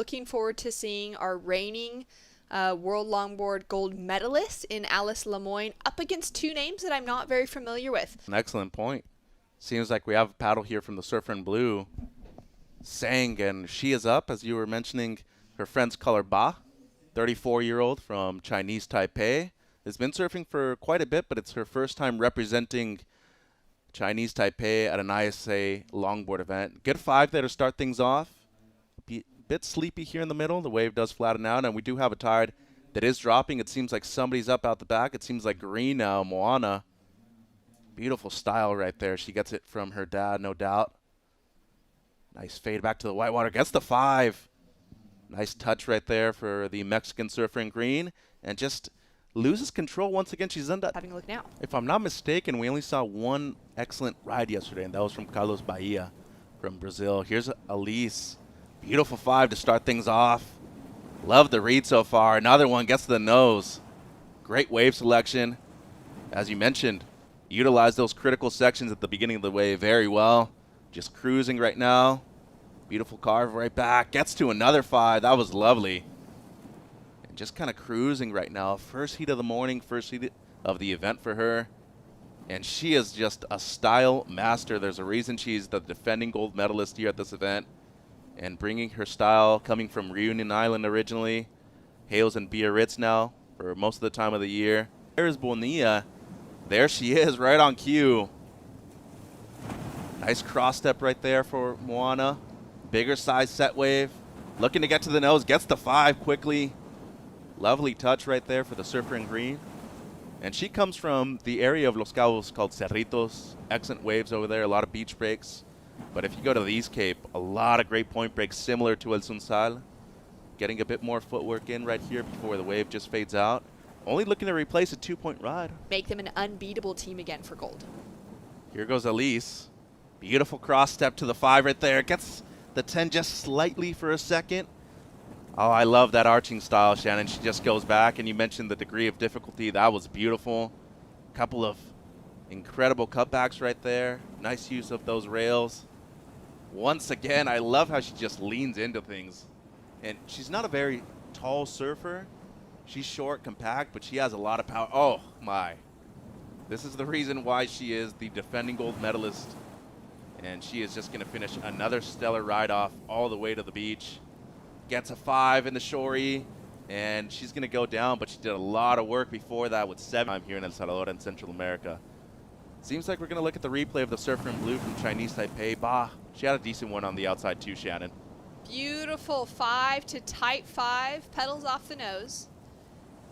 looking forward to seeing our reigning World Longboard gold medalist in Alice Le Moigne up against two names that I'm not very familiar with. An excellent point. Seems like we have a paddle here from the surfer in blue. Sang, and she is up, as you were mentioning, her friend's color Ba, 34-year-old from Chinese Taipei. Has been surfing for quite a bit, but it's her first time representing Chinese Taipei at an ISA longboard event. Good 5 there to start things off. Bit sleepy here in the middle. The wave does flatten out, and we do have a tide that is dropping. It seems like somebody's up out the back. It seems like green now, Moana. Beautiful style right there. She gets it from her dad, no doubt. Nice fade back to the whitewater. Gets the 5. Nice touch right there for the Mexican surfer in green. And just loses control once again. She's done that. Having a look now. If I'm not mistaken, we only saw one excellent ride yesterday, and that was from Carlos Bahia from Brazil. Here's Alice. Beautiful 5 to start things off. Love the read so far. Another one gets to the nose. Great wave selection. As you mentioned, utilize those critical sections at the beginning of the wave very well. Just cruising right now. Beautiful carve right back. Gets to another 5. That was lovely. And just kind of cruising right now. First heat of the morning, first heat of the event for her. And she is just a style master. There's a reason she's the defending gold medalist here at this event. And bringing her style, coming from Reunion Island originally, hails in Biarritz now for most of the time of the year. There's Bonilla. There she is, right on cue. Nice cross step right there for Moana. Bigger size set wave. Looking to get to the nose, gets the 5 quickly. Lovely touch right there for the surfer in green. And she comes from the area of Los Cabos called Cerritos. Excellent waves over there, a lot of beach breaks. But if you go to the East Cape, a lot of great point breaks similar to El Sunsal. Getting a bit more footwork in right here before the wave just fades out. Only looking to replace a 2-point ride. Make them an unbeatable team again for gold. Here goes Alice. Beautiful cross step to the 5 right there. Gets the 10 just slightly for a second. Oh, I love that arching style, Shannon. She just goes back, and you mentioned the degree of difficulty. That was beautiful. Couple of incredible cutbacks right there. Nice use of those rails. Once again, I love how she just leans into things. And she's not a very tall surfer. She's short, compact, but she has a lot of power. Oh, my. This is the reason why she is the defending gold medalist. And she is just going to finish another stellar ride-off all the way to the beach. Gets a 5 in the shorey, and she's going to go down, but she did a lot of work before that with 7 time here in El Salvador and Central America. Seems like we're going to look at the replay of the surfer in blue from Chinese Taipei. Bah, she had a decent one on the outside too, Shannon. Beautiful 5 to tight 5, pedals off the nose.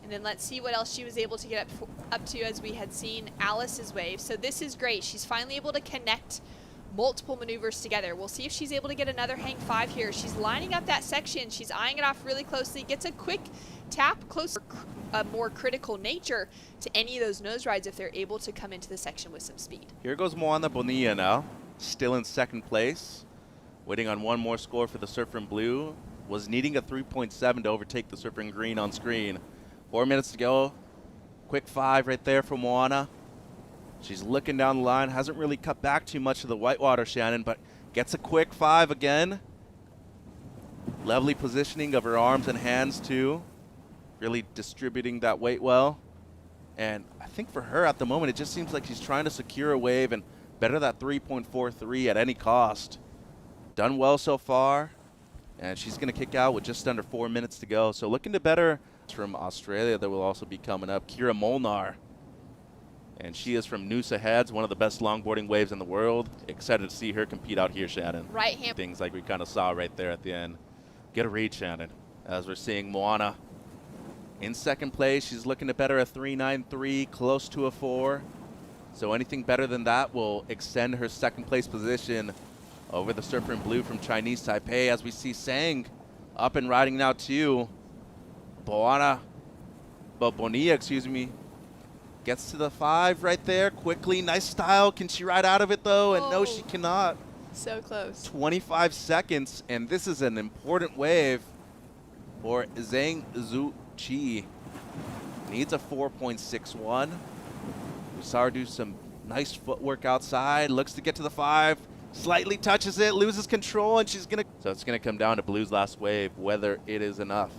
And then let's see what else she was able to get up to as we had seen Alice's wave. So this is great. She's finally able to connect multiple maneuvers together. We'll see if she's able to get another hang 5 here. She's lining up that section. She's eyeing it off really closely. Gets a quick tap closer, a more critical nature to any of those nose rides if they're able to come into the section with some speed. Here goes Moana Bonilla now, still in second place, waiting on one more score for the surfer in blue. Was needing a 3.7 to overtake the surfer in green on screen. 4 minutes to go. Quick 5 right there for Moana. She's looking down the line, hasn't really cut back too much to the whitewater, Shannon, but gets a quick 5 again. Lovely positioning of her arms and hands too. Really distributing that weight well. And I think for her at the moment, it just seems like she's trying to secure a wave and better that 3.43 at any cost. Done well so far. And she's going to kick out with just under 4 minutes to go. So looking to better from Australia that will also be coming up, Kira Molnar. And she is from Noosa Heads, one of the best longboarding waves in the world. Excited to see her compete out here, Shannon. Right hand. Things like we kind of saw right there at the end. Get a read, Shannon, as we're seeing Moana in second place. She's looking to better a 3.93, close to a 4. So anything better than that will extend her second place position over the surfer in blue from Chinese Taipei, as we see Sang up and riding now too. Bonilla, excuse me, gets to the 5 right there quickly. Nice style. Can she ride out of it though? And no, she cannot. So close. 25 seconds, and this is an important wave for Zhang Zhu Qi. Needs a 4.61. We saw her do some nice footwork outside. Looks to get to the 5. Slightly touches it, loses control, and she's going to... So it's going to come down to Blue's last wave, whether it is enough.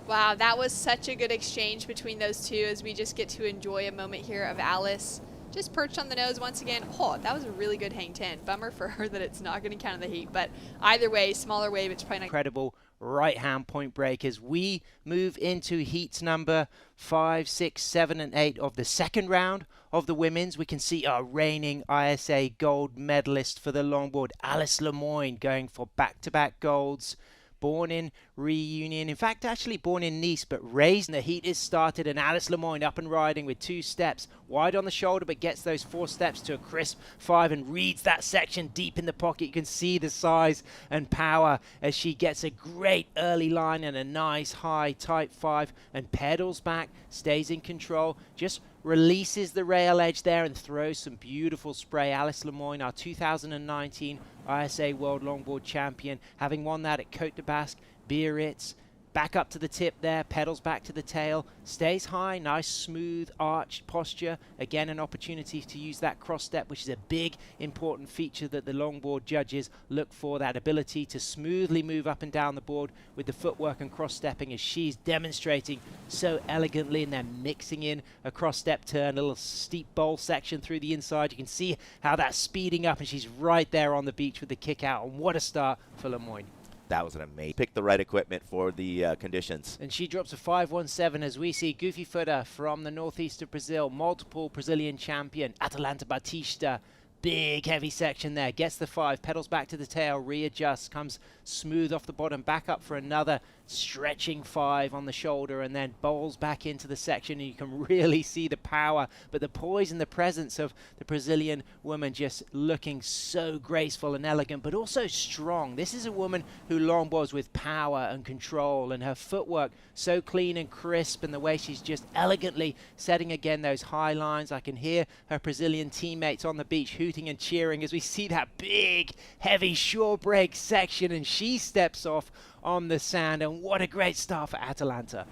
Wow, that was such a good exchange between those two as we just get to enjoy a moment here of Alice just perched on the nose once again. Oh, that was a really good hang 10. Bummer for her that it's not going to count in the heat, but either way, smaller wave, it's probably not. Incredible right-hand point break as we move into heats number 5, 6, 7, and 8 of the second round of the women's. We can see our reigning ISA gold medalist for the longboard, Alice Le Moigne, going for back-to-back golds. Born in Reunion, in fact actually born in Nice, but raised. The heat is started and Alice Le Moigne up and riding with 2 steps wide on the shoulder, but gets those 4 steps to a crisp 5 and reads that section deep in the pocket. You can see the size and power as she gets a great early line and a nice high tight 5 and pedals back, stays in control, just releases the rail edge there and throws some beautiful spray. Alice Le Moigne, our 2019 ISA World Longboard Champion, having won that at Côte de Basque, Biarritz. Back up to the tip there, pedals back to the tail, stays high, nice smooth arched posture. Again, an opportunity to use that cross step, which is a big important feature that the longboard judges look for, that ability to smoothly move up and down the board with the footwork and cross stepping, as she's demonstrating so elegantly, and then mixing in a cross step turn, a little steep bowl section through the inside. You can see how that's speeding up, and she's right there on the beach with the kick out, and what a start for Le Moigne. That was an amazing. Pick the right equipment for the conditions. And she drops a 5.17 as we see Goofy footer from the northeast of Brazil, multiple Brazilian champion, Atalanta Batista. Big heavy section there, gets the 5, pedals back to the tail, readjusts, comes smooth off the bottom, back up for another stretching 5 on the shoulder, and then bowls back into the section, and you can really see the power, but the poise and the presence of the Brazilian woman just looking so graceful and elegant, but also strong. This is a woman who longboards with power and control, and her footwork so clean and crisp, and the way she's just elegantly setting again those high lines. I can hear her Brazilian teammates on the beach hooting and cheering as we see that big, heavy shore break section, and she steps off on the sand, and what a great start for Atalanta.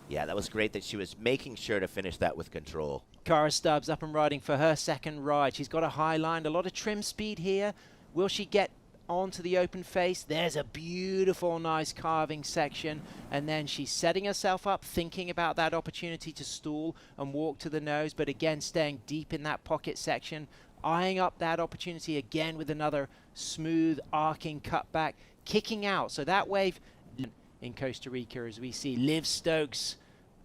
Yeah, that was great that she was making sure to finish that with control. Cara Stubbs up and riding for her second ride. She's got a high line, a lot of trim speed here. Will she get onto the open face? There's a beautiful, nice carving section, and then she's setting herself up, thinking about that opportunity to stall and walk to the nose, but again staying deep in that pocket section, eyeing up that opportunity again with another smooth arcing cutback, kicking out. So that wave in Costa Rica, as we see Liv Stokes,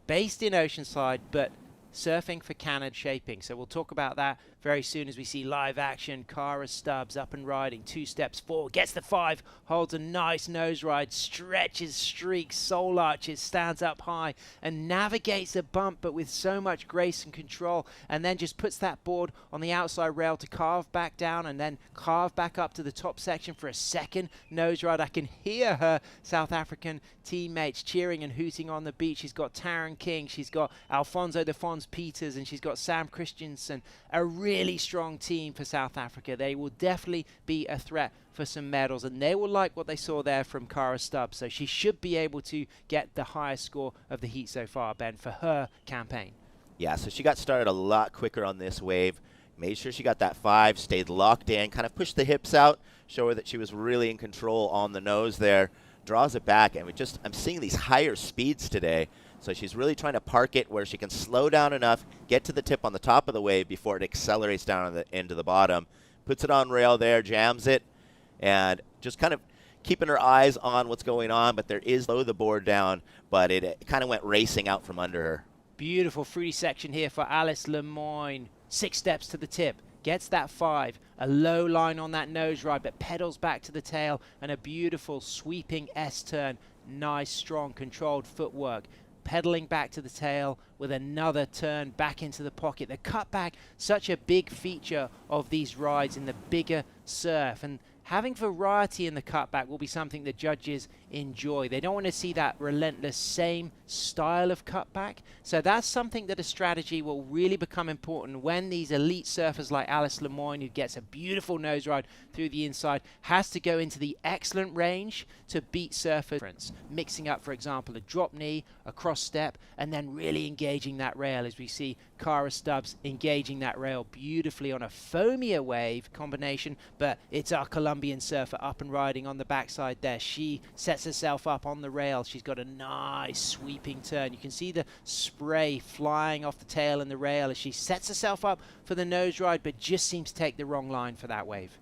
based in Oceanside, but surfing for Canada shaping. So we'll talk about that very soon as we see live action. Cara Stubbs up and riding, 2 steps forward, gets the 5, holds a nice nose ride, stretches, streaks, soul arches, stands up high and navigates a bump, but with so much grace and control, and then just puts that board on the outside rail to carve back down and then carve back up to the top section for a second nose ride. I can hear her South African teammates cheering and hooting on the beach. She's got Taryn King, she's got Alfonso de Fons Peters, and she's got Sam Christensen. A really strong team for South Africa. They will definitely be a threat for some medals, and they will like what they saw there from Cara Stubbs. So she should be able to get the highest score of the heat so far, Ben, for her campaign. Yeah, so she got started a lot quicker on this wave. Made sure she got that 5, stayed locked in, kind of pushed the hips out, show her that she was really in control on the nose there. Draws it back, and I'm seeing these higher speeds today. So she's really trying to park it where she can slow down enough, get to the tip on the top of the wave before it accelerates down on the end of the bottom. Puts it on rail there, jams it, and just kind of keeping her eyes on what's going on. But there is low the board down, but it kind of went racing out from under her. Beautiful fruity section here for Alice Le Moigne. 6 steps to the tip. Gets that 5, a low line on that nose ride, but pedals back to the tail, and a beautiful sweeping S-turn. Nice, strong, controlled footwork. Pedaling back to the tail with another turn back into the pocket. The cutback, such a big feature of these rides in the bigger surf, and having variety in the cutback will be something that judges enjoy. They don't want to see that relentless same style of cutback. So that's something that a strategy will really become important when these elite surfers like Alice Le Moigne, who gets a beautiful nose ride through the inside, has to go into the excellent range to beat surfers. Mixing up, for example, a drop knee, a cross step, and then really engaging that rail, as we see Cara Stubbs engaging that rail beautifully on a foamier wave combination, but it's our Columbia Colombian surfer up and riding on the backside there. She sets herself up on the rail. She's got a nice sweeping turn. You can see the spray flying off the tail and the rail as she sets herself up for the nose ride, but just seems to take the wrong line for that wave.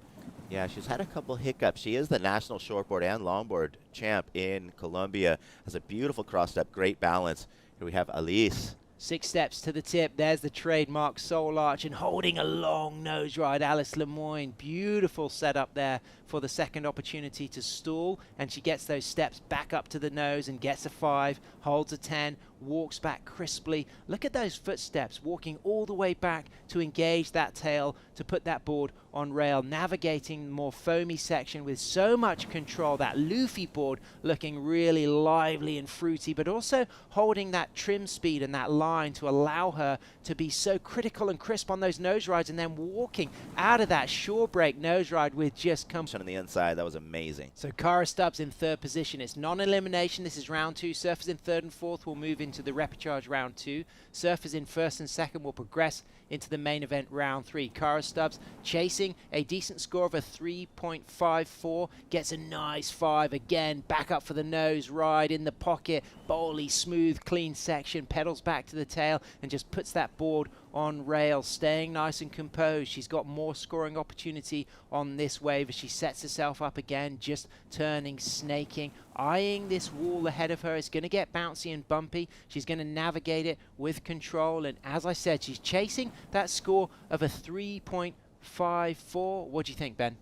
Yeah, she's had a couple hiccups. She is the national shortboard and longboard champ in Colombia. Has a beautiful cross step, great balance. Here we have Alice. 6 steps to the tip. There's the trademark soul arch, and holding a long nose ride, Alice Le Moigne. Beautiful setup there for the second opportunity to stall, and she gets those steps back up to the nose and gets a 5, holds a 10, walks back crisply. Look at those footsteps, walking all the way back to engage that tail to put that board on rail, navigating the more foamy section with so much control. That Luffy board looking really lively and fruity, but also holding that trim speed and that line to allow her to be so critical and crisp on those nose rides, and then walking out of that shore break nose ride with just On the inside, that was amazing. So Cara Stubbs in 3rd position. It's non-elimination. This is round 2. Surfers in 3rd and 4th will move into the repechage round 2. Surfers in 1st and 2nd will progress into the main event round 3. Cara Stubbs chasing a decent score of a 3.54, gets a nice 5 again, back up for the nose ride in the pocket, bowly, smooth, clean section, pedals back to the tail and just puts that board on rail, staying nice and composed. She's got more scoring opportunity on this wave as she sets herself up again, just turning, snaking, eyeing this wall ahead of her. It's going to get bouncy and bumpy. She's going to navigate it with control, and as I said, she's chasing that score of a 3.54. What do you think, Ben?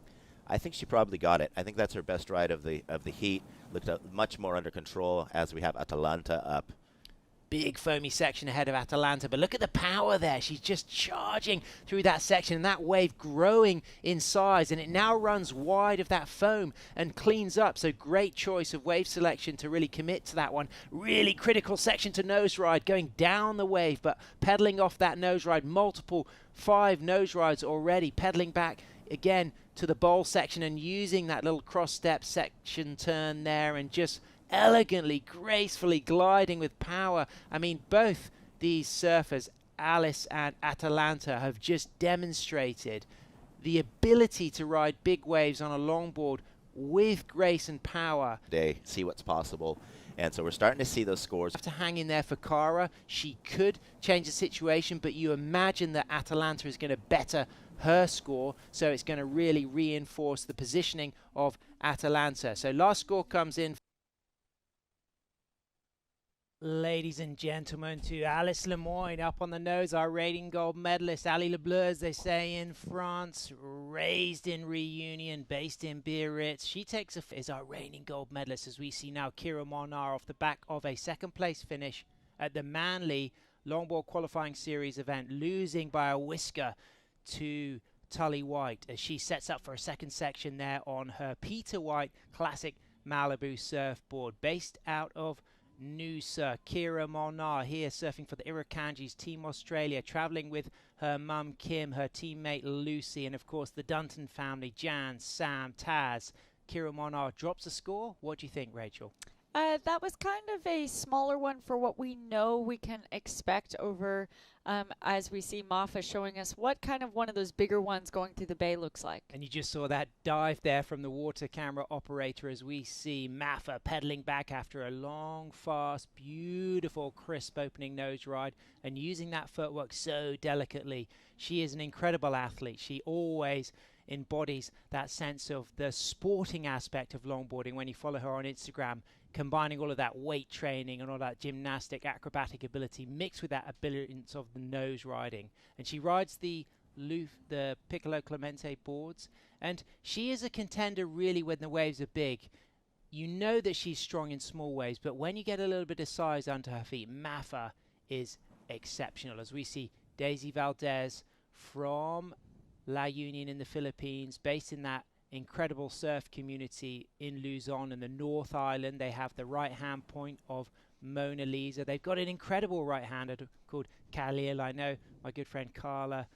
I think she probably got it. I think that's her best ride of the heat. Looked much more under control as we have Atalanta up. Big foamy section ahead of Atalanta, but look at the power there. She's just charging through that section, and that wave growing in size, and it now runs wide of that foam and cleans up. So great choice of wave selection to really commit to that one. Really critical section to nose ride, going down the wave, but pedaling off that nose ride. Multiple 5 nose rides already, pedaling back again to the bowl section and using that little cross step section turn there, and just elegantly, gracefully gliding with power. I mean, both these surfers, Alice and Atalanta, have just demonstrated the ability to ride big waves on a longboard with grace and power. They see what's possible, and so we're starting to see those scores. Have to hang in there for Cara. She could change the situation, but you imagine that Atalanta is going to better her score, so it's going to really reinforce the positioning of Atalanta. So last score comes in, ladies and gentlemen, to Alice Le Moigne up on the nose, our reigning gold medalist. Ali Le Bleu, as they say in France, raised in Reunion, based in Biarritz. She is our reigning gold medalist, as we see now Kira Monar off the back of a 2nd place finish at the Manly Longboard Qualifying Series event, losing by a whisker to Tully White as she sets up for a 2nd section there on her Peter White Classic Malibu surfboard, based out of Noosa. Kira Monar here surfing for the Irukandjis Team Australia, travelling with her mum Kim, her teammate Lucy, and of course the Dunton family, Jan, Sam, Taz. Kira Monar drops a score. What do you think, Rachel? That was kind of a smaller one for what we know we can expect over as we see Mafa showing us what kind of one of those bigger ones going through the bay looks like. And you just saw that dive there from the water camera operator as we see Mafa pedaling back after a long, fast, beautiful, crisp opening nose ride and using that footwork so delicately. She is an incredible athlete. She always embodies that sense of the sporting aspect of longboarding when you follow her on Instagram, combining all of that weight training and all that gymnastic acrobatic ability mixed with that ability of the nose riding. And she rides the Piccolo Clemente boards, and she is a contender really when the waves are big. You know that she's strong in small waves, but when you get a little bit of size under her feet, Mafa is exceptional. As we see Daisy Valdez from La Union in the Philippines, based in that incredible surf community in Luzon in the North Island. They have the right-hand point of Mona Lisa. They've got an incredible right-hander called Khalil. I know my good friend Carla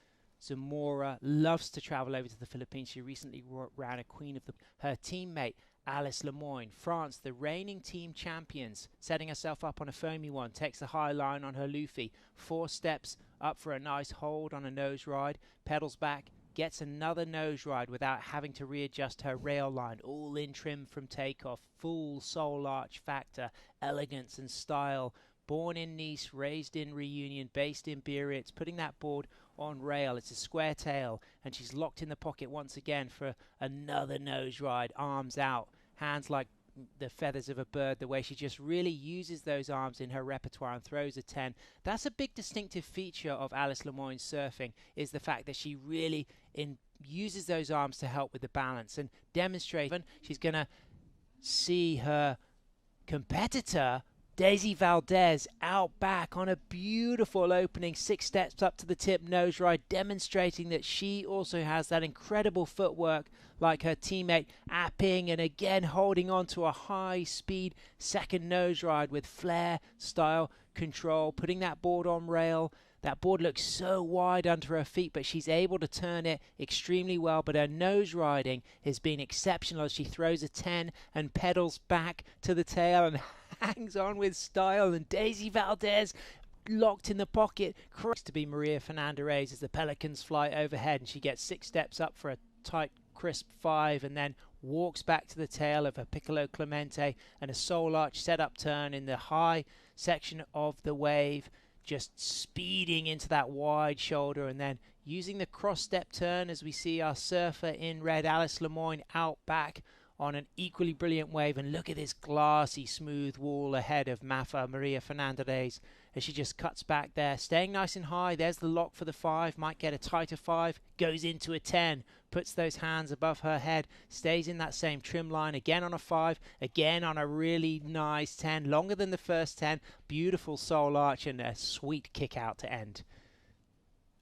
Zamora loves to travel over to the Philippines. She recently ran a Queen of her teammate, Alice Le Moigne, France, the reigning team champions, setting herself up on a foamy one, takes the high line on her Luffy, 4 steps up for a nice hold on a nose ride, pedals back gets another nose ride without having to readjust her rail line, all in trim from takeoff, full soul arch factor, elegance and style. Born in Nice, raised in Reunion, based in Biarritz, putting that board on rail. It's a square tail, and she's locked in the pocket once again for another nose ride. Arms out, hands like the feathers of a bird, the way she just really uses those arms in her repertoire and throws a 10. That's a big distinctive feature of Alice Le Moigne's surfing, is the fact that she really uses those arms to help with the balance and demonstrate. She's going to see her competitor Daisy Valdez out back on a beautiful opening 6 steps up to the tip nose ride, demonstrating that she also has that incredible footwork like her teammate Apping, and again holding on to a high speed second nose ride with flair, style, control, putting that board on rail. That board looks so wide under her feet, but she's able to turn it extremely well. But her nose riding has been exceptional as she throws a 10 and pedals back to the tail and hangs on with style. And Daisy Valdez locked in the pocket. To be Maria Fernanda Reyes as the Pelicans fly overhead, and she gets 6 steps up for a tight, crisp 5, and then walks back to the tail of a Piccolo Clemente and a soul arch setup turn in the high section of the wave, just speeding into that wide shoulder, and then using the cross step turn as we see our surfer in red, Alice Le Moigne, out back on an equally brilliant wave. And look at this glassy smooth wall ahead of Mafa Maria Fernanda Reyes as she just cuts back there, staying nice and high. There's the lock for the 5, might get a tighter 5, goes into a 10, puts those hands above her head, stays in that same trim line, again on a 5, again on a really nice 10, longer than the first 10, beautiful soul arch and a sweet kick out to end.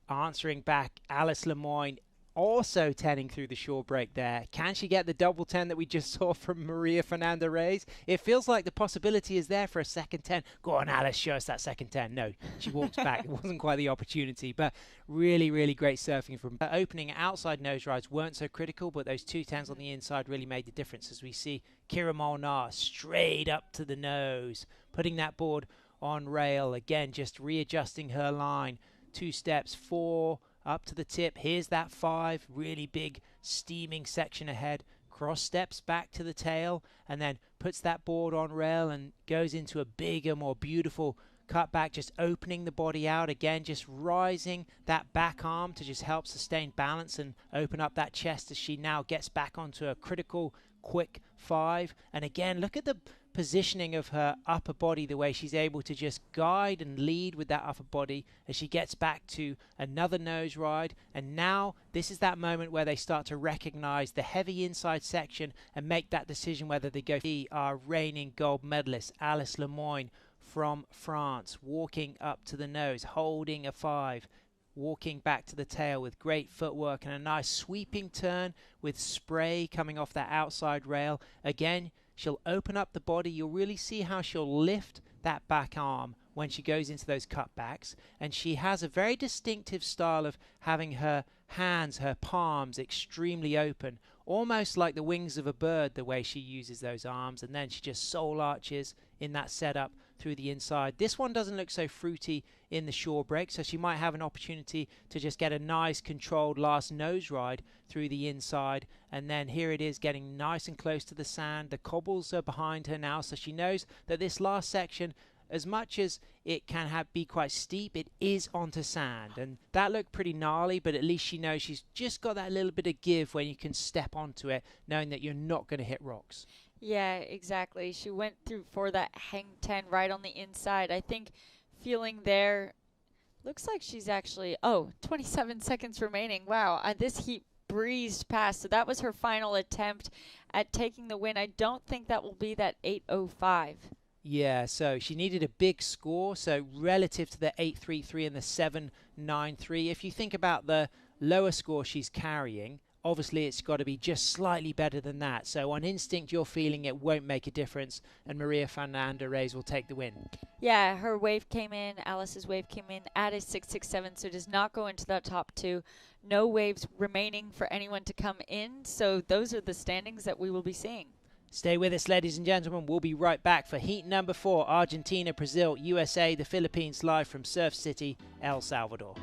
Answering back, Alice Le Moigne also 10ing through the shore break there. Can she get the double 10 that we just saw from Maria Fernanda Reyes? It feels like the possibility is there for a second 10. Go on, Alice, show us that second 10. No, she walks back. It wasn't quite the opportunity, but really, really great surfing from her. Opening outside nose rides weren't so critical, but those 2 10s on the inside really made the difference as we see Kira Molnar straight up to the nose, putting that board on rail. Again, just readjusting her line. 2 steps, 4, up to the tip. Here's that 5, really big steaming section ahead. Cross steps back to the tail and then puts that board on rail and goes into a bigger, more beautiful cutback, just opening the body out again, just rising that back arm to just help sustain balance and open up that chest as she now gets back onto a critical quick 5. And again, look at the positioning of her upper body, the way she's able to just guide and lead with that upper body as she gets back to another nose ride. And now this is that moment where they start to recognize the heavy inside section and make that decision whether they go for our reigning gold medalist Alice Le Moigne from France, walking up to the nose, holding a 5, walking back to the tail with great footwork and a nice sweeping turn with spray coming off that outside rail. Again, she'll open up the body. You'll really see how she'll lift that back arm when she goes into those cutbacks. And she has a very distinctive style of having her hands, her palms extremely open, almost like the wings of a bird, the way she uses those arms. And then she just soul arches in that setup through the inside. This one doesn't look so fruity in the shore break, so she might have an opportunity to just get a nice controlled last nose ride through the inside. And then here it is getting nice and close to the sand. The cobbles are behind her now, so she knows that this last section, as much as it can be quite steep, it is onto sand. And that looked pretty gnarly, but at least she knows she's just got that little bit of give when you can step onto it, knowing that you're not going to hit rocks. Yeah, exactly. She went through for that hang 10 right on the inside. I think feeling there, looks like she's actually, 27 seconds remaining. Wow, this heat breezed past. So that was her final attempt at taking the win. I don't think that will be that 8:05. Yeah, so she needed a big score. So relative to the 8.33 and the 7.93, if you think about the lower score she's carrying, obviously it's got to be just slightly better than that. So on instinct, you're feeling it won't make a difference, and Maria Fernanda Reyes will take the win. Yeah, her wave came in, Alice's wave came in at a 6.67, so does not go into that top 2. No waves remaining for anyone to come in, so those are the standings that we will be seeing. Stay with us, ladies and gentlemen. We'll be right back for heat number 4, Argentina, Brazil, USA, the Philippines, live from Surf City, El Salvador.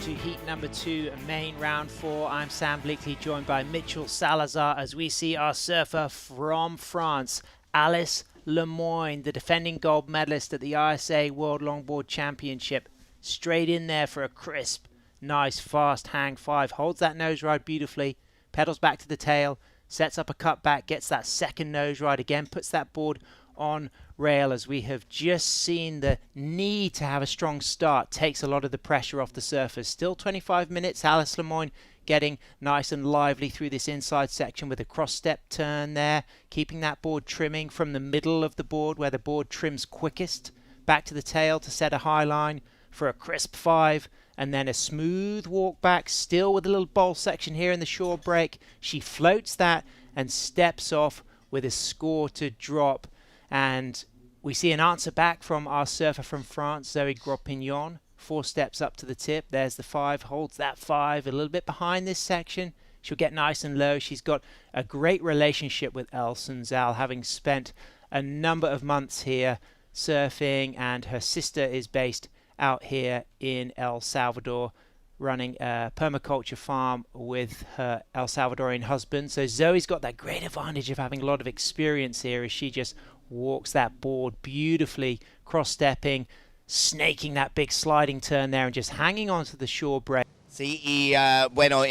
into heat number 2, main round 4. I'm Sam Bleakley, joined by Mitchell Salazar, as we see our surfer from France, Alice Le Moigne, the defending gold medalist at the ISA World Longboard Championship. Straight in there for a crisp, nice, fast hang 5. Holds that nose ride beautifully, pedals back to the tail, sets up a cutback, gets that second nose ride again, puts that board on rail. As we have just seen, the need to have a strong start takes a lot of the pressure off the surfers. Still 25 minutes, Alice Le Moigne getting nice and lively through this inside section with a cross step turn there, keeping that board trimming from the middle of the board where the board trims quickest, back to the tail to set a high line for a crisp 5, and then a smooth walk back, still with a little bowl section here in the shore break. She floats that and steps off with a score to drop. And we see an answer back from our surfer from France, Zoe Gropignon. 4 steps up to the tip. There's the 5, holds that 5 a little bit behind this section. She'll get nice and low. She's got a great relationship with El Sunzal, having spent a number of months here surfing, and her sister is based out here in El Salvador, running a permaculture farm with her El Salvadorian husband. So Zoe's got that great advantage of having a lot of experience here as she just walks that board beautifully, cross-stepping, snaking that big sliding turn there and just hanging onto the shore break. Sí, y bueno,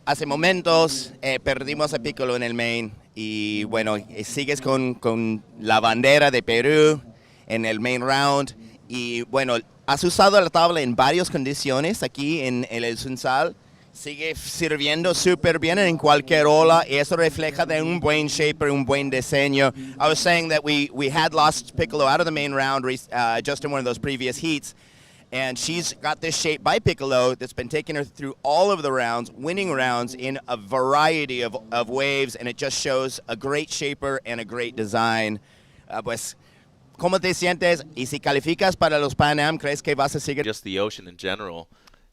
hace momentos perdimos a Piccolo en el main y bueno, sigues con la bandera de Perú en el main round y bueno, has usado la tabla en varias condiciones aquí en el Sunsal. Sigue sirviendo súper bien en cualquier ola y eso refleja de un buen shaper, un buen diseño. I was saying that we had lost Piccolo out of the main round just in one of those previous heats, and she's got this shape by Piccolo that's been taking her through all of the rounds, winning rounds in a variety of waves, and it just shows a great shaper and a great design. Pues, ¿cómo te sientes? Y si calificas para los Pan Am, ¿crees que vas a seguir? Just the ocean in general.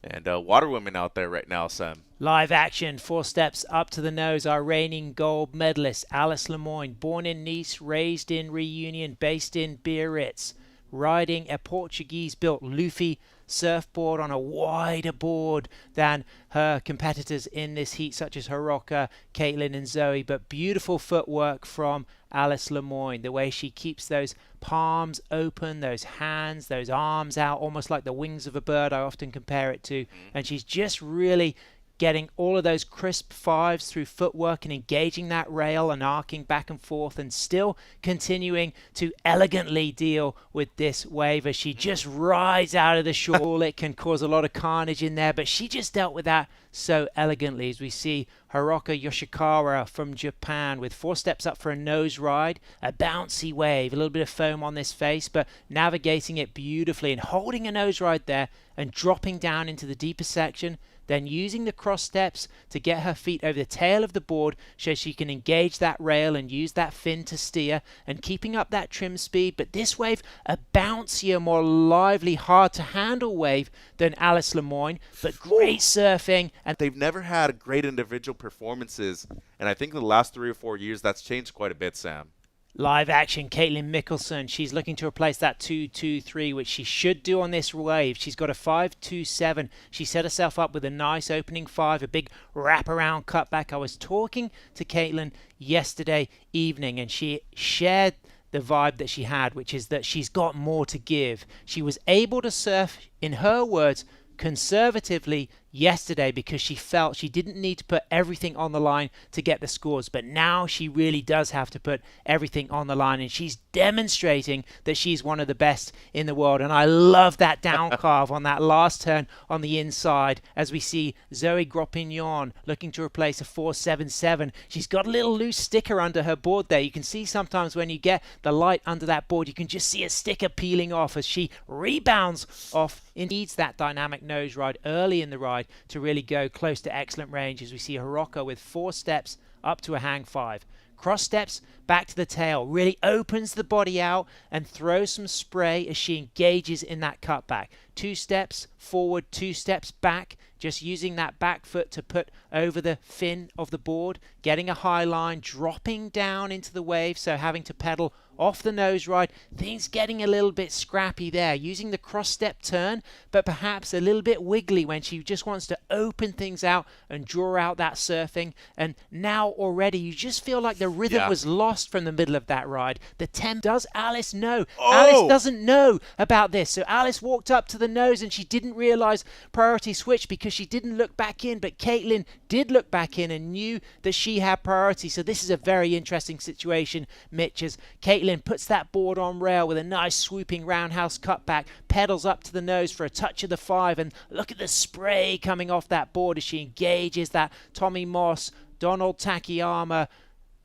And water women out there right now, Sam. Live action, 4 steps up to the nose, our reigning gold medalist, Alice Le Moigne, born in Nice, raised in Reunion, based in Biarritz, riding a Portuguese-built Luffy surfboard on a wider board than her competitors in this heat, such as Haroka, Caitlin and Zoe, but beautiful footwork from Alice Le Moigne, the way she keeps those palms open, those hands, those arms out, almost like the wings of a bird, I often compare it to, and she's just really getting all of those crisp 5s through footwork and engaging that rail and arcing back and forth, and still continuing to elegantly deal with this wave as she just rides out of the shore. It can cause a lot of carnage in there, but she just dealt with that so elegantly, as we see Haruka Yoshikawa from Japan with 4 steps up for a nose ride, a bouncy wave, a little bit of foam on this face, but navigating it beautifully and holding a nose ride there and dropping down into the deeper section, then using the cross steps to get her feet over the tail of the board so she can engage that rail and use that fin to steer, and keeping up that trim speed. But this wave, a bouncier, more lively, hard to handle wave than Alice Le Moigne, but great surfing. And They've never had great individual performances, and I think in the last 3 or 4 years that's changed quite a bit, Sam. live action, Caitlin Mickelson, she's looking to replace that 2-2-3, which she should do on this wave. She's got a 5-2-7. She set herself up with a nice opening 5, a big wraparound cutback. I was talking to Caitlin yesterday evening, and she shared the vibe that she had, which is that she's got more to give. She was able to surf, in her words, conservatively yesterday because she felt she didn't need to put everything on the line to get the scores, but now she really does have to put everything on the line, and she's demonstrating that she's one of the best in the world. And I love that down carve on that last turn on the inside as we see Zoe Gropignon looking to replace a 4.77. She's got a little loose sticker under her board there. You can see sometimes when you get the light under that board, you can just see a sticker peeling off as she rebounds off. Needs that dynamic nose ride early in the ride to really go close to excellent range, as we see Haruka with 4 steps up to a hang 5. Cross steps back to the tail, really opens the body out and throws some spray as she engages in that cutback. 2 steps forward, 2 steps back, just using that back foot to put over the fin of the board, getting a high line, dropping down into the wave, so having to pedal off the nose ride. Things getting a little bit scrappy there, using the cross step turn, but perhaps a little bit wiggly when she just wants to open things out and draw out that surfing. And now already you just feel like the rhythm was lost from the middle of that ride. The tempo. Does Alice know? Alice doesn't know about this. So Alice walked up to the nose and she didn't realize priority switch because she didn't look back in, but Caitlin did look back in and knew that she had priority. So this is a very interesting situation, Mitch, as Caitlin puts that board on rail with a nice swooping roundhouse cutback, pedals up to the nose for a touch of the 5, and look at the spray coming off that board as she engages that Tommy Moss, Donald Takayama.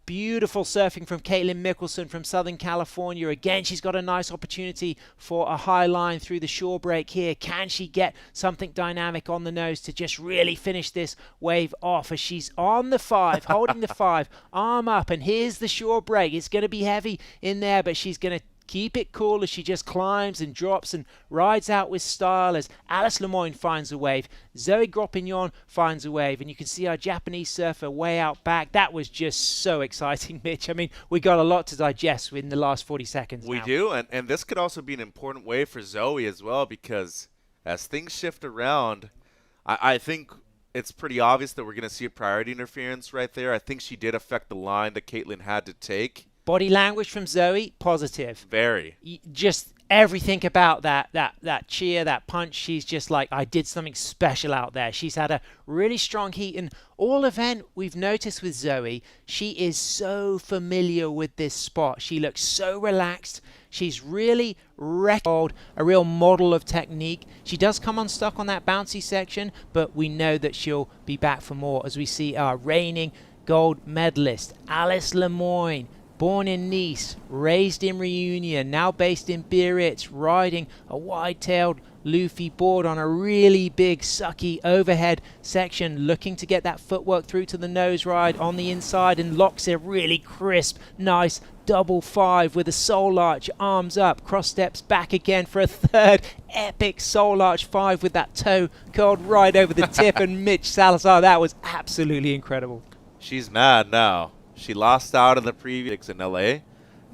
Beautiful surfing from Caitlin Mickelson from Southern California. Again, she's got a nice opportunity for a high line through the shore break here. Can she get something dynamic on the nose to just really finish this wave off as she's on the 5, holding the 5, arm up, and here's the shore break. It's going to be heavy in there, but she's going to keep it cool as she just climbs and drops and rides out with style as Alice Le Moigne finds a wave. Zoe Gropignon finds a wave, and you can see our Japanese surfer way out back. That was just so exciting, Mitch. I mean, we got a lot to digest in the last 40 seconds. We do, and this could also be an important wave for Zoe as well, because as things shift around, I think it's pretty obvious that we're going to see a priority interference right there. I think she did affect the line that Caitlin had to take. Body language from Zoe, positive. Very. Just everything about that cheer, that punch, she's just like, I did something special out there. She's had a really strong heat, and all event we've noticed with Zoe, she is so familiar with this spot. She looks so relaxed. She's really a real model of technique. She does come unstuck on that bouncy section, but we know that she'll be back for more as we see our reigning gold medalist, Alice Le Moigne. Born in Nice, raised in Reunion, now based in Biarritz, riding a wide-tailed Luffy board on a really big sucky overhead section, looking to get that footwork through to the nose ride on the inside, and locks a really crisp, nice double 5 with a soul arch, arms up, cross steps back again for a third epic soul arch 5 with that toe curled right over the tip. And Mitch Salazar, that was absolutely incredible. She's mad now. She lost out in the previous in LA,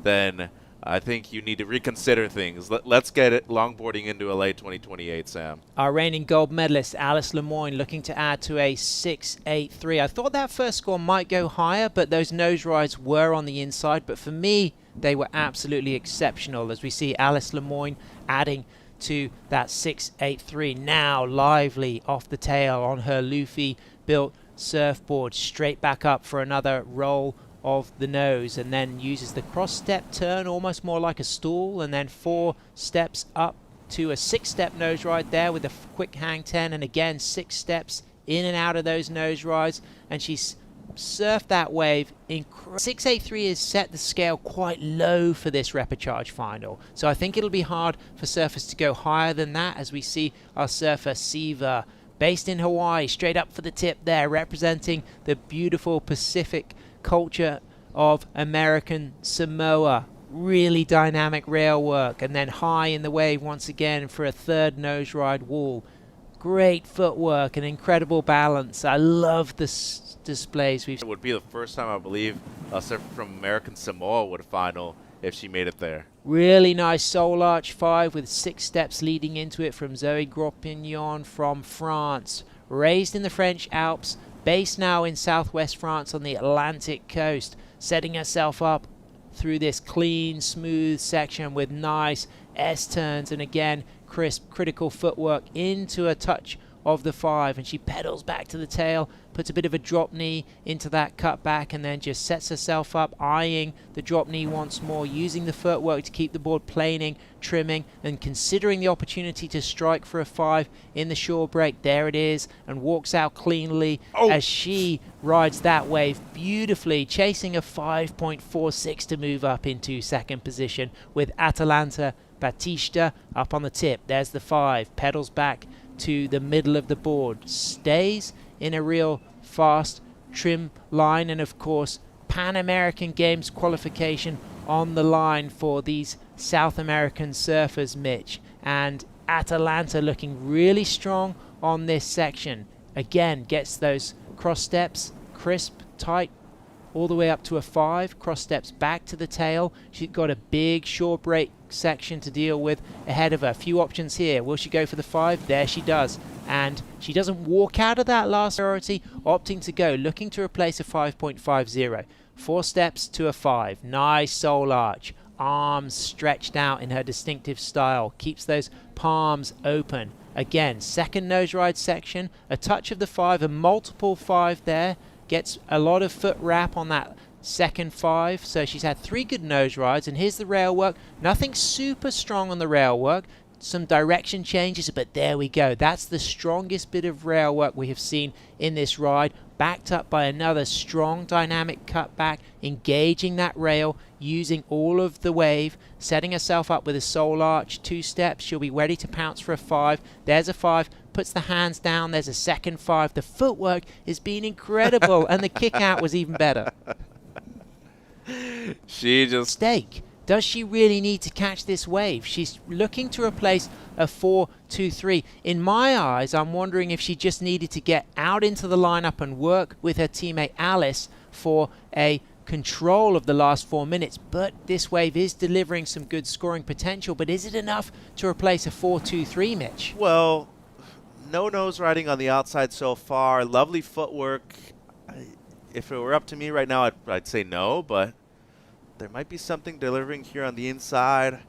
then I think you need to reconsider things. Let's get it longboarding into LA 2028, Sam. Our reigning gold medalist, Alice Le Moigne, looking to add to a 6.83. I thought that first score might go higher, but those nose rides were on the inside. But for me, they were absolutely exceptional as we see Alice Le Moigne adding to that 6.83. Now lively off the tail on her Luffy-built surfboard, straight back up for another roll of the nose, and then uses the cross step turn almost more like a stool, and then 4 steps up to a 6-step nose ride there with a quick hang 10, and again 6 steps in and out of those nose rides, and she's surfed that wave. 6.83 has set the scale quite low for this repechage final, so I think it'll be hard for surfers to go higher than that as we see our surfer Siva, based in Hawaii, straight up for the tip there, representing the beautiful Pacific culture of American Samoa. Really dynamic rail work, and then high in the wave once again for a third nose ride wall. Great footwork and incredible balance. I love the displays we've seen. It would be the first time, I believe, a surfer from American Samoa would final if she made it there. Really nice soul arch 5 with 6 steps leading into it from Zoe Gropignon from France. Raised in the French Alps, based now in southwest France on the Atlantic coast, setting herself up through this clean, smooth section with nice S-turns and again crisp, critical footwork into a touch of the 5, and she pedals back to the tail, puts a bit of a drop knee into that cutback, and then just sets herself up, eyeing the drop knee once more, using the footwork to keep the board planing, trimming, and considering the opportunity to strike for a 5 in the shore break. There it is, and walks out cleanly as she rides that wave beautifully, chasing a 5.46 to move up into second position with Atalanta Batista up on the tip. There's the 5, pedals back to the middle of the board, stays in a real fast trim line, and of course Pan American Games qualification on the line for these South American surfers, Mitch, and Atalanta looking really strong on this section. Again, gets those cross steps crisp, tight, all the way up to a 5, cross steps back to the tail. She's got a big short break section to deal with ahead of her. A few options here. Will she go for the 5? There she does. And she doesn't walk out of that last priority, opting to go, looking to replace a 5.50. 4 steps to a 5. Nice soul arch. Arms stretched out in her distinctive style. Keeps those palms open. Again, second nose ride section. A touch of the 5, a multiple 5 there. Gets a lot of foot wrap on that second 5. So she's had 3 good nose rides. And here's the rail work. Nothing super strong on the rail work. Some direction changes, but there we go. That's the strongest bit of rail work we have seen in this ride, backed up by another strong dynamic cutback, engaging that rail, using all of the wave, setting herself up with a soul arch, 2 steps. She'll be ready to pounce for a 5. There's a 5, puts the hands down. There's a second 5. The footwork has been incredible, and the kick out was even better. She just... Stake. Does she really need to catch this wave? She's looking to replace a 4-2-3. In my eyes, I'm wondering if she just needed to get out into the lineup and work with her teammate Alice for a control of the last 4 minutes. But this wave is delivering some good scoring potential. But is it enough to replace a 4-2-3, Mitch? Well, no nose riding on the outside so far. Lovely footwork. If it were up to me right now, I'd say no, but there might be something delivering here on the inside.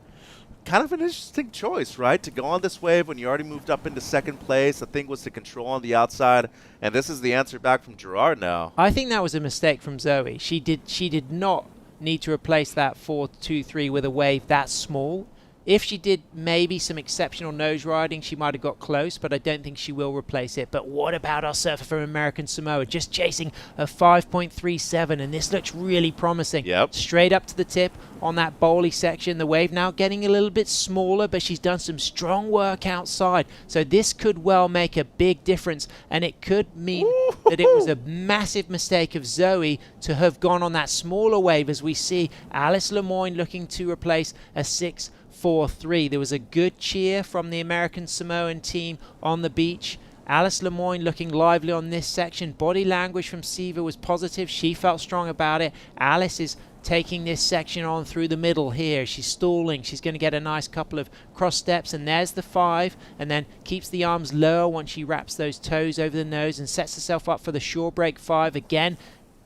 Kind of an interesting choice, right? To go on this wave when you already moved up into second place. The thing was to control on the outside, and this is the answer back from Gerard now. I think that was a mistake from Zoe. She did not need to replace that 4-2-3 with a wave that small. If she did maybe some exceptional nose riding, she might have got close, but I don't think she will replace it. But what about our surfer from American Samoa? Just chasing a 5.37, and this looks really promising. Yep. Straight up to the tip on that bowly section. The wave now getting a little bit smaller, but she's done some strong work outside. So this could well make a big difference, and it could mean that it was a massive mistake of Zoe to have gone on that smaller wave, as we see Alice Le Moigne looking to replace a 6.43. There was a good cheer from the American Samoan team on the beach. Alice Le Moigne looking lively on this section. Body language from Siva was positive. She felt strong about it. Alice is taking this section on through the middle here. She's stalling. She's going to get a nice couple of cross steps, and there's the 5, and then keeps the arms lower once she wraps those toes over the nose and sets herself up for the short break 5 again.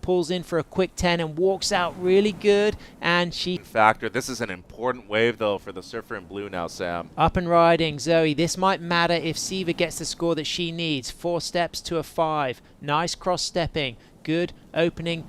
Pulls in for a quick 10 and walks out really good, and she Factor. This is an important wave though for the surfer in blue now, Sam. up and riding. Zoe, this might matter if Siva gets the score that she needs. 4 steps to a 5. Nice cross stepping. Good opening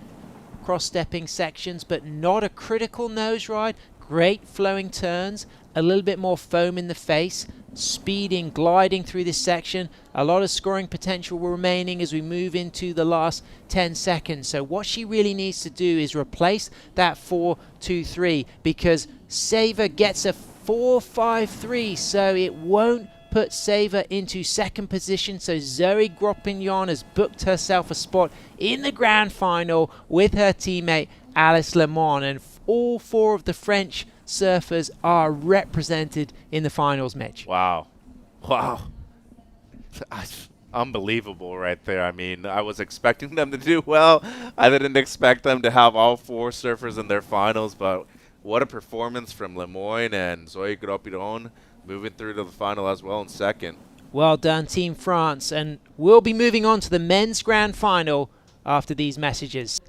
cross stepping sections, but not a critical nose ride. Great flowing turns. A little bit more foam in the face. Speeding, gliding through this section. A lot of scoring potential remaining as we move into the last 10 seconds. So what she really needs to do is replace that 4-2-3, because Saver gets a 4-5-3, so it won't put Saver into second position. So Zoe Gropignon has booked herself a spot in the grand final with her teammate Alice Le Moigne, and all 4 of the French surfers are represented in the finals, Mitch. Wow. Wow. Unbelievable right there. I mean, I was expecting them to do well. I didn't expect them to have all 4 surfers in their finals, but what a performance from Le Moigne and Zoe Gropignon, moving through to the final as well in second. Well done, Team France, and we'll be moving on to the men's grand final after these messages.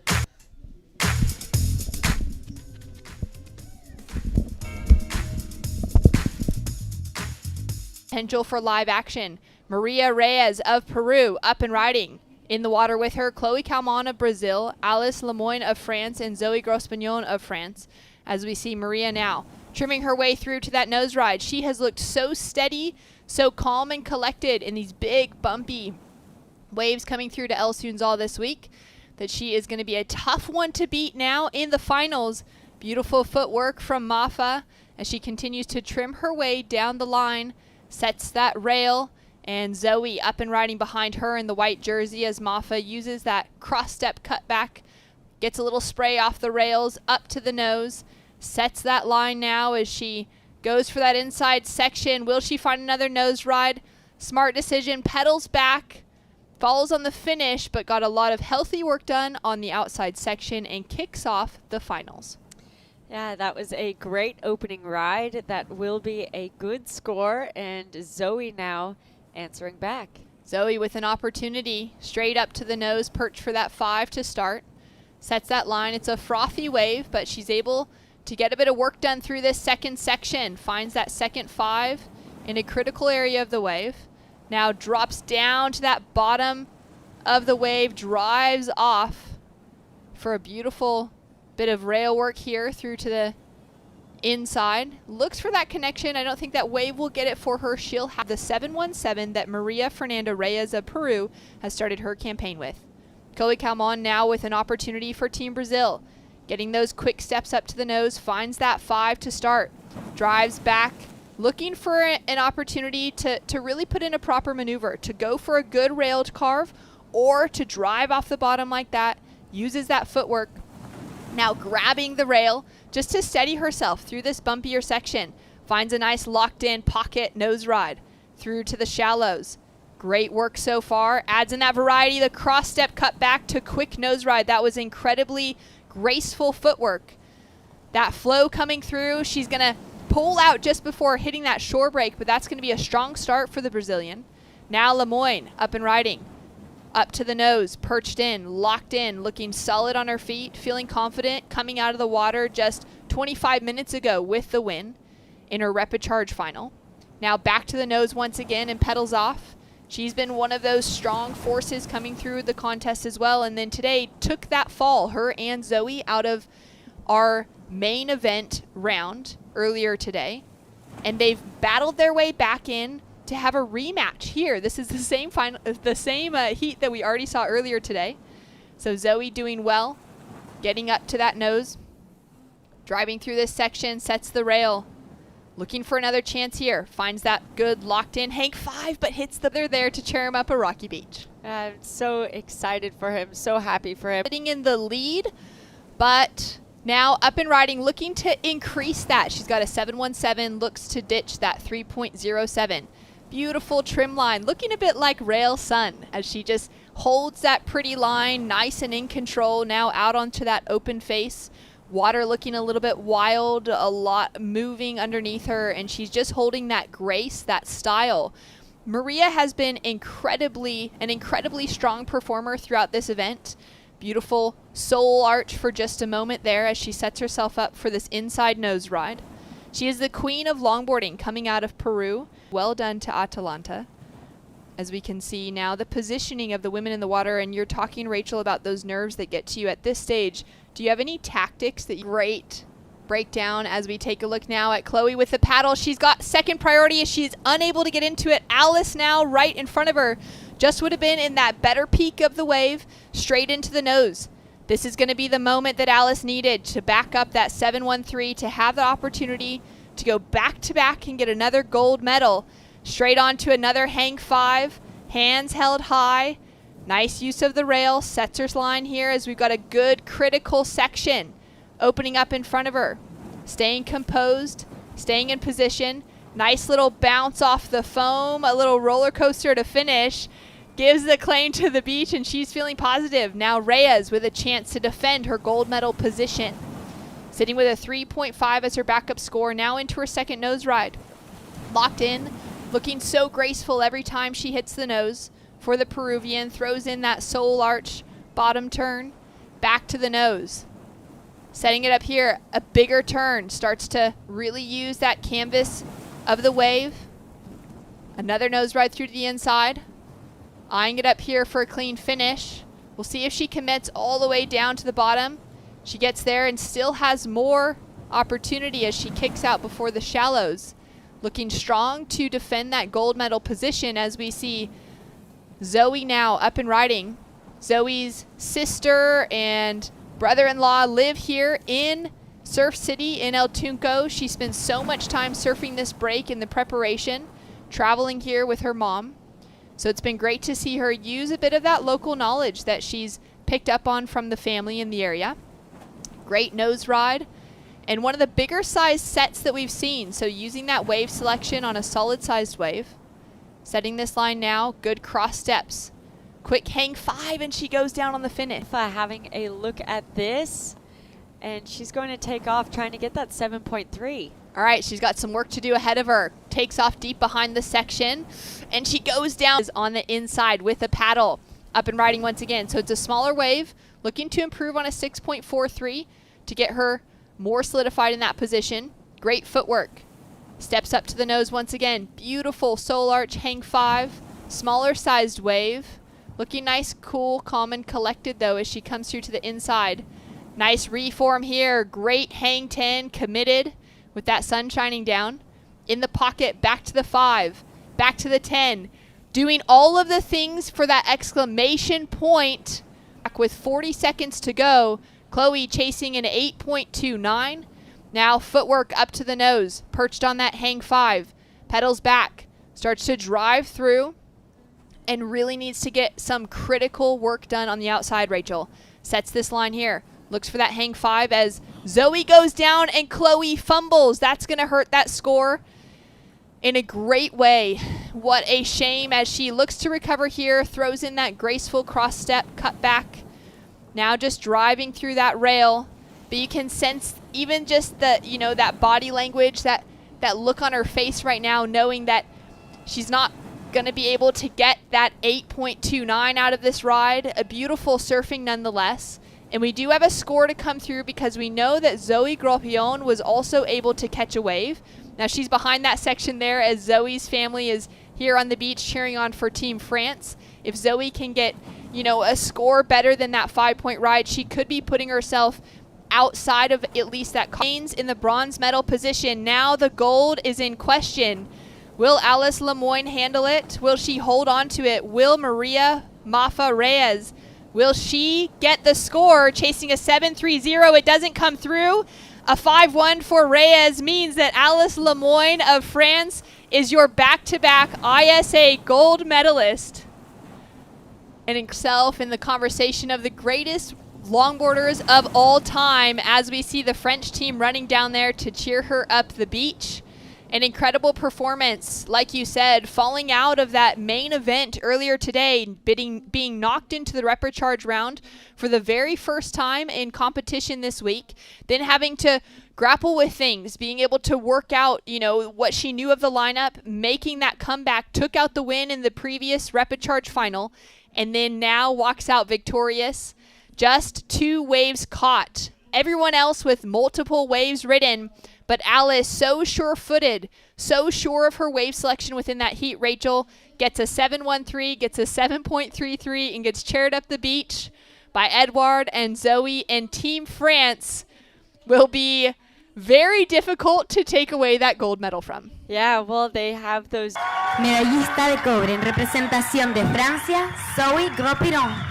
Potential for live action. Maria Reyes of Peru up and riding. In the water with her, Chloe Calmon of Brazil, Alice Le Moigne of France, and Zoe Gropignon of France. As we see Maria now trimming her way through to that nose ride. She has looked so steady, so calm and collected in these big bumpy waves coming through to El Sunzal this week, that she is going to be a tough one to beat now in the finals. Beautiful footwork from Mafa as she continues to trim her way down the line, sets that rail, and Zoe up and riding behind her in the white jersey as Mafa uses that cross-step cutback, gets a little spray off the rails, up to the nose, sets that line now as she goes for that inside section. Will she find another nose ride? Smart decision, pedals back, Follows on the finish, but got a lot of healthy work done on the outside section and kicks off the finals. Yeah, that was a great opening ride. That will be a good score, and Zoe now answering back. Zoe with an opportunity, straight up to the nose, perch for that 5 to start. Sets that line. It's a frothy wave, but she's able to get a bit of work done through this second section. Finds that second 5 in a critical area of the wave. Now drops down to that bottom of the wave, drives off for a beautiful bit of rail work here through to the inside. Looks for that connection. I don't think that wave will get it for her. She'll have the 717 that Maria Fernanda Reyes of Peru has started her campaign with. Chloe Calmon now with an opportunity for Team Brazil. Getting those quick steps up to the nose, finds that 5 to start. Drives back, looking for an opportunity to really put in a proper maneuver, to go for a good railed carve or to drive off the bottom like that. Uses that footwork. Now grabbing the rail just to steady herself through this bumpier section. Finds a nice locked in pocket nose ride through to the shallows. Great work so far. Adds in that variety, the cross step cut back to quick nose ride. That was incredibly graceful footwork. That flow coming through. She's going to pull out just before hitting that shore break, but that's going to be a strong start for the Brazilian. Now Le Moigne up and riding. Up to the nose, perched in, locked in, looking solid on her feet, feeling confident, coming out of the water just 25 minutes ago with the win in her rapid charge final. Now back to the nose once again and pedals off. She's been one of those strong forces coming through the contest as well, and then today took that fall, her and Zoe, out of our main event round earlier today, and they've battled their way back in to have a rematch here. This is the same heat that we already saw earlier today. So Zoe doing well, getting up to that nose, driving through this section, sets the rail, looking for another chance here. Finds that good locked in Hank 5, but hits they're there to cheer him up a rocky beach. I'm so excited for him, so happy for him. Sitting in the lead, but now up and riding, looking to increase that. She's got a 717, looks to ditch that 3.07. Beautiful trim line, looking a bit like Rail Sun as she just holds that pretty line, nice and in control. Now out onto that open face. Water looking a little bit wild, a lot moving underneath her, and she's just holding that grace, that style. Maria has been an incredibly strong performer throughout this event. Beautiful soul arch for just a moment there as she sets herself up for this inside nose ride. She is the queen of longboarding coming out of Peru. Well done to Atalanta. As we can see now, the positioning of the women in the water, and you're talking, Rachel, about those nerves that get to you at this stage. Do you have any tactics that you break down as we take a look now at Chloe with the paddle? She's got second priority as she's unable to get into it. Alice now right in front of her. Just would have been in that better peak of the wave, straight into the nose. This is going to be the moment that Alice needed to back up that 713, to have the opportunity to go back to back and get another gold medal. Straight on to another hang 5, hands held high. Nice use of the rail, sets her line here as we've got a good critical section opening up in front of her. Staying composed, staying in position. Nice little bounce off the foam, a little roller coaster to finish. Gives the claim to the beach, and she's feeling positive. Now Reyes with a chance to defend her gold medal position. Sitting with a 3.5 as her backup score, now into her second nose ride. Locked in, looking so graceful every time she hits the nose for the Peruvian. Throws in that soul arch bottom turn, back to the nose. Setting it up here, a bigger turn. Starts to really use that canvas of the wave. Another nose ride through to the inside. Eyeing it up here for a clean finish. We'll see if she commits all the way down to the bottom. She gets there and still has more opportunity as she kicks out before the shallows. Looking strong to defend that gold medal position as we see Zoe now up and riding. Zoe's sister and brother-in-law live here in Surf City in El Tunco. She spends so much time surfing this break in the preparation, traveling here with her mom. So it's been great to see her use a bit of that local knowledge that she's picked up on from the family in the area. Great nose ride, and one of the bigger size sets that we've seen. So using that wave selection on a solid sized wave. Setting this line now, good cross steps. Quick hang 5 and she goes down on the finish. Having a look at this, and she's going to take off trying to get that 7.3. All right, she's got some work to do ahead of her. Takes off deep behind the section, and she goes down on the inside with a paddle. Up and riding once again. So it's a smaller wave, looking to improve on a 6.43 to get her more solidified in that position. Great footwork. Steps up to the nose once again. Beautiful soul arch, hang 5. Smaller sized wave. Looking nice, cool, calm, and collected though as she comes through to the inside. Nice reform here. Great hang 10, committed with that sun shining down. In the pocket, back to the 5, back to the 10. Doing all of the things for that exclamation point. Back with 40 seconds to go. Chloe chasing an 8.29. Now footwork up to the nose. Perched on that hang 5. Pedals back. Starts to drive through. And really needs to get some critical work done on the outside, Rachel. Sets this line here. Looks for that hang 5 as Zoe goes down and Chloe fumbles. That's going to hurt that score in a great way. What a shame as she looks to recover here. Throws in that graceful cross step, cut back. Now just driving through that rail. But you can sense even just the, that body language, that look on her face right now, knowing that she's not going to be able to get that 8.29 out of this ride. A beautiful surfing nonetheless. And we do have a score to come through because we know that Zoe Gropion was also able to catch a wave. Now she's behind that section there as Zoe's family is here on the beach cheering on for Team France. If Zoe can get, a score better than that 5-point ride, she could be putting herself outside of at least that in the bronze medal position. Now the gold is in question. Will Alice Le Moigne handle it? Will she hold on to it? Will Maria Mafa Reyes, will she get the score? Chasing a 7.30, it doesn't come through. A 5.1 for Reyes means that Alice Le Moigne of France is your back-to-back ISA gold medalist. And himself in the conversation of the greatest longboarders of all time as we see the French team running down there to cheer her up the beach. An incredible performance, like you said, falling out of that main event earlier today, being knocked into the repecharge round for the very first time in competition this week, then having to grapple with things, being able to work out, what she knew of the lineup, making that comeback, took out the win in the previous repecharge final, and then now walks out victorious. Just 2 waves caught. Everyone else with multiple waves ridden. But Alice, so sure-footed, so sure of her wave selection within that heat, Rachel, gets a 7.13, gets a 7.33, and gets chaired up the beach by Edouard and Zoe. And Team France will be very difficult to take away that gold medal from. Yeah, well, they have those. Medallista de cobre en representación de Francia, Zoe Gropiron.